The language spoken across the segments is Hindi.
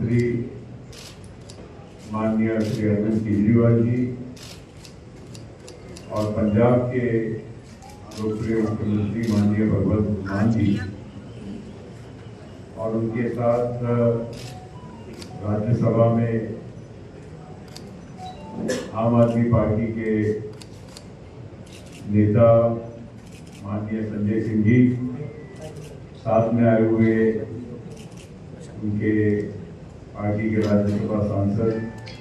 मुख्यमंत्री माननीय श्री अरविंद केजरीवाल जी और पंजाब के लोकप्रिय मुख्यमंत्री माननीय भगवंत मान जी और उनके साथ राज्यसभा में आम आदमी पार्टी के नेता माननीय संजय सिंह जी, साथ में आए हुए उनके पार्टी के राज्यसभा सांसद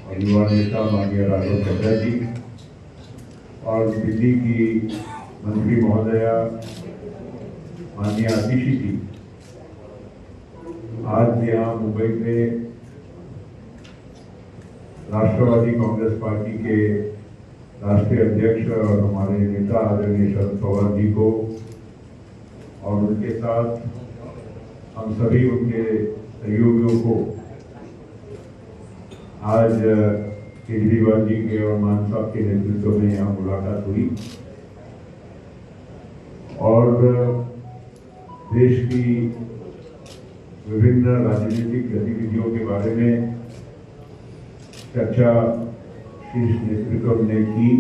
और युवा नेता माननीय राघव चड्ढा जी और दिल्ली की मंत्री महोदया माननीय आतिशी जी, आज यहाँ मुंबई में राष्ट्रवादी कांग्रेस पार्टी के राष्ट्रीय अध्यक्ष और हमारे नेता आदरणीय शरद पवार जी को और उनके साथ हम सभी उनके सहयोगियों को आज केजरीवाल जी के और मान साहब के नेतृत्व में यहाँ मुलाकात हुई और देश की विभिन्न राजनीतिक गतिविधियों के बारे में चर्चा शीर्ष नेतृत्व ने की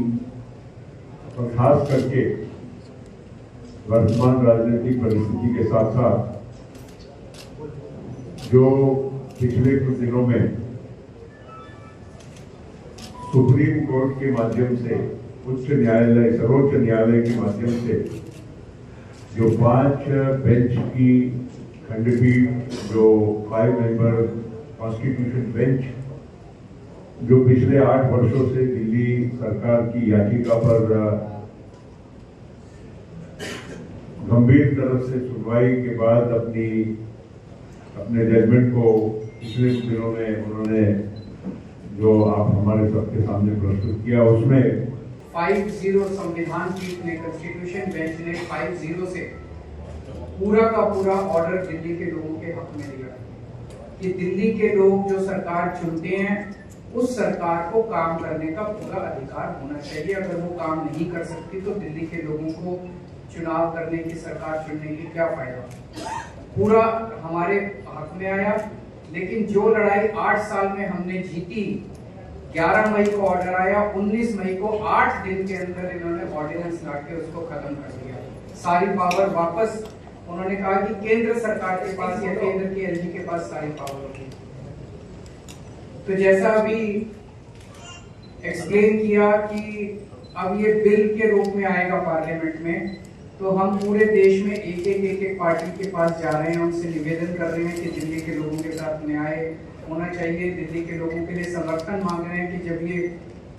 और खास करके वर्तमान राजनीतिक परिस्थिति के साथ साथ जो पिछले कुछ दिनों में सुप्रीम कोर्ट के माध्यम से उच्च न्यायालय सर्वोच्च न्यायालय के माध्यम से जो 5 बेंच की खंडपीठ, जो 5 मेंबर कॉन्स्टिट्यूशन बेंच, जो पिछले 8 वर्षों से दिल्ली सरकार की याचिका पर गंभीर तरह से सुनवाई के बाद अपने जजमेंट को पिछले दिनों में उन्होंने जो आप हमारे सबके सामने प्रस्तुत किया, उसमें 5-0 संविधान पीठ ने, कॉन्स्टिट्यूशन बेंच ने 5-0 से पूरा का पूरा ऑर्डर दिल्ली के लोगों के हक में दिया कि दिल्ली के लोग जो सरकार चुनते हैं उस सरकार को काम करने का पूरा अधिकार होना चाहिए। अगर वो काम नहीं कर सकती तो दिल्ली के लोगों को चुनाव करने की, सरकार चुनने की क्या फायदा। पूरा हमारे हक में आया, लेकिन जो लड़ाई 8 साल में हमने जीती, 11 मई को ऑर्डर आया, 19 मई को 8 दिन के अंदर इन्होंने ऑर्डिनेंस लाके उसको खत्म कर दिया। सारी पावर वापस, उन्होंने कहा कि केंद्र सरकार के पास या केंद्र की एलजी के पास सारी पावर होगी। तो जैसा अभी एक्सप्लेन किया कि अब ये बिल के रूप में आएगा पार्लियामेंट में, तो हम पूरे देश में एक पार्टी के पास जा रहे हैं, उनसे निवेदन कर रहे हैं कि दिल्ली के लोगों के साथ न्याय होना चाहिए, दिल्ली के लोगों के लिए समर्थन मांग रहे हैं कि जब ये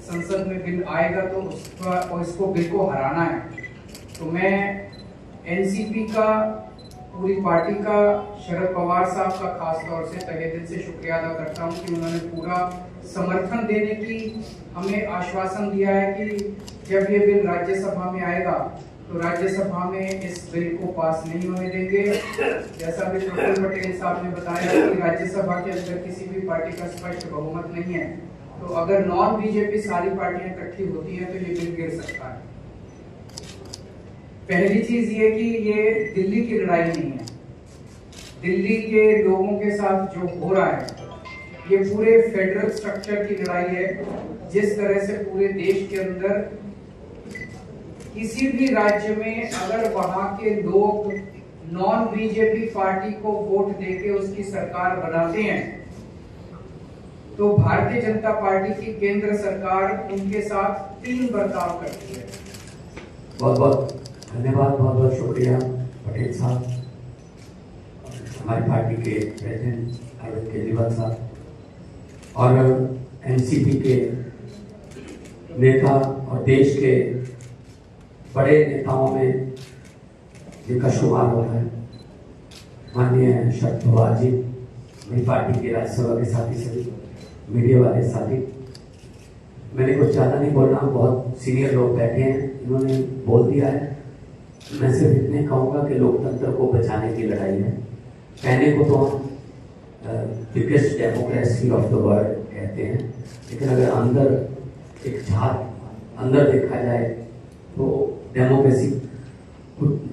संसद में बिल आएगा तो इसको बिल को हराना है। तो मैं एनसीपी का, पूरी पार्टी का, शरद पवार साहब का खास तौर से तहे दिल से शुक्रिया अदा करता हूं कि उन्होंने पूरा समर्थन देने की हमें आश्वासन दिया है कि जब ये बिल राज्यसभा में आएगा तो राज्यसभा में इस बिल को पास नहीं होने देंगे। जैसा भी प्रफुल्ल पटेल साहब ने बताया कि राज्यसभा के अंदर किसी भी पार्टी का स्पष्ट बहुमत नहीं है, तो अगर नॉन बीजेपी सारी पार्टियां इकट्ठी होती हैं तो ये बिल गिर सकता है। पहली चीज ये कि ये दिल्ली की लड़ाई नहीं है, दिल्ली के लोगों के साथ जो हो रहा है ये पूरे फेडरल स्ट्रक्चर की लड़ाई है। जिस तरह से पूरे देश के अंदर किसी भी राज्य में अगर वहां के लोग नॉन बीजेपी पार्टी को वोट देके उसकी सरकार बनाते हैं तो भारतीय जनता पार्टी की केंद्र सरकार उनके साथ तीन बर्ताव करती है। बहुत बहुत धन्यवाद, बहुत बहुत शुक्रिया पटेल साहब, हमारी पार्टी के प्रेसिडेंट अरविंद केजरीवाल साहब और एनसीपी के नेता और देश के बड़े नेताओं में जिनका शुमार होता है माननीय शरद पवार जी, मेरी पार्टी के राज्यसभा के साथी, सभी मीडिया वाले साथी। मैंने कुछ ज़्यादा नहीं बोलना, बहुत सीनियर लोग बैठे हैं, इन्होंने बोल दिया है। मैं सिर्फ इतने कहूँगा कि लोकतंत्र को बचाने की लड़ाई है। कहने को तो हम biggest democracy of the world कहते हैं, लेकिन अगर अंदर एक झांक अंदर देखा जाए तो डेमोक्रेसी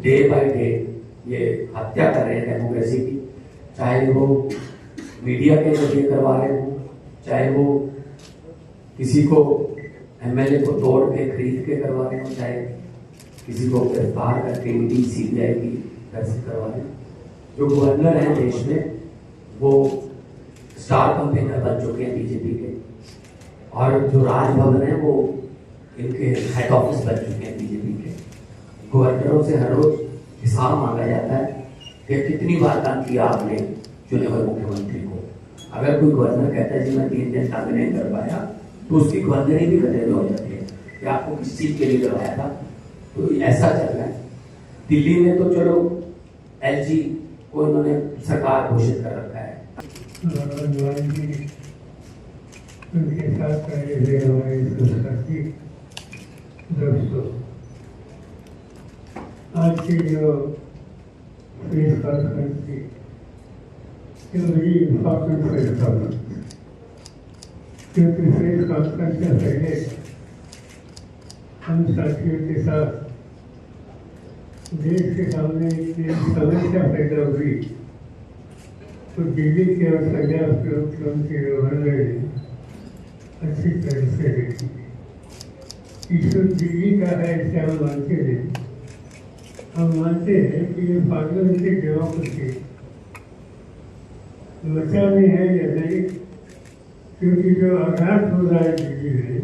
डे बाय डे ये हत्या कर रहे हैं डेमोक्रेसी की, चाहे वो मीडिया के जरिए करवा रहे हों, चाहे वो किसी को एमएलए को तोड़ के खरीद के करवा रहे हों, चाहे किसी को गिरफ्तार करके ईडी सीबीआई की दर से करवा रहे हैं। जो गवर्नर हैं देश में वो स्टार कैंपेनर बन चुके हैं बीजेपी के, और जो राजभवन है वो इनके हेड ऑफिस बन चुके हैं बीजेपी के। गवर्नरों से हर रोज हिसाब मांगा जाता है कि कितनी बार काम किया आपने चुने हुए मुख्यमंत्री को। अगर कोई गवर्नर कहता है जी मैं 3 दिन तक नहीं कर पाया, तो उसकी गवर्नरी भी खतरे में हो जाती है कि आपको किस चीज के लिए करवाया था। तो ऐसा चल रहा है। दिल्ली में तो चलो एलजी को इन्होंने सरकार घोषित कर रखा है। उनके साथ रहे हमारे संस्कृति दोस्तों, आज की जो प्रेस कॉन्फ्रेंस थी, वेरी इम्पोर्टेंट प्रेस कॉन्फ्रेंस, क्योंकि प्रेस कॉन्फ्रेंस से पहले हम साथियों के साथ देश के सामने एक समस्या पैदा हुई, तो दिल्ली के और पंजाब के मुख्यमंत्री गवर्नर ने अच्छी तरह से देखी। इशू दिल्ली का है, इसे हम मानते हैं। हम मानते हैं कि ये पार्लियामेंट्री डेमोक्रेसी बचानी है या नहीं, क्योंकि जो आघात हो रहा है दिल्ली में,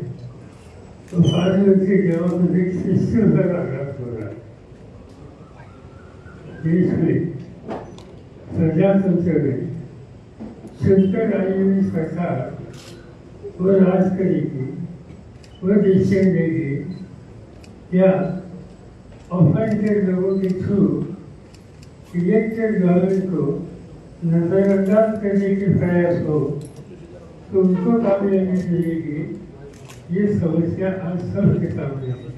तो पार्लियामेंट्री डेमोक्रेटिक सिस्टम पर आघात हो रहा है। देश में प्रजातंत्र में चुनकर आई हुई सरकार वो राज करेगी, वो डिसीजन लेगी, या ऑफेंडेड लोगों के थ्रू इलेक्टेड गवर्नमेंट को नजरअंदाज करने की प्रयास हो, तो उनको कामयाबी मिलेगी। ये समस्या आज सबके सामने है।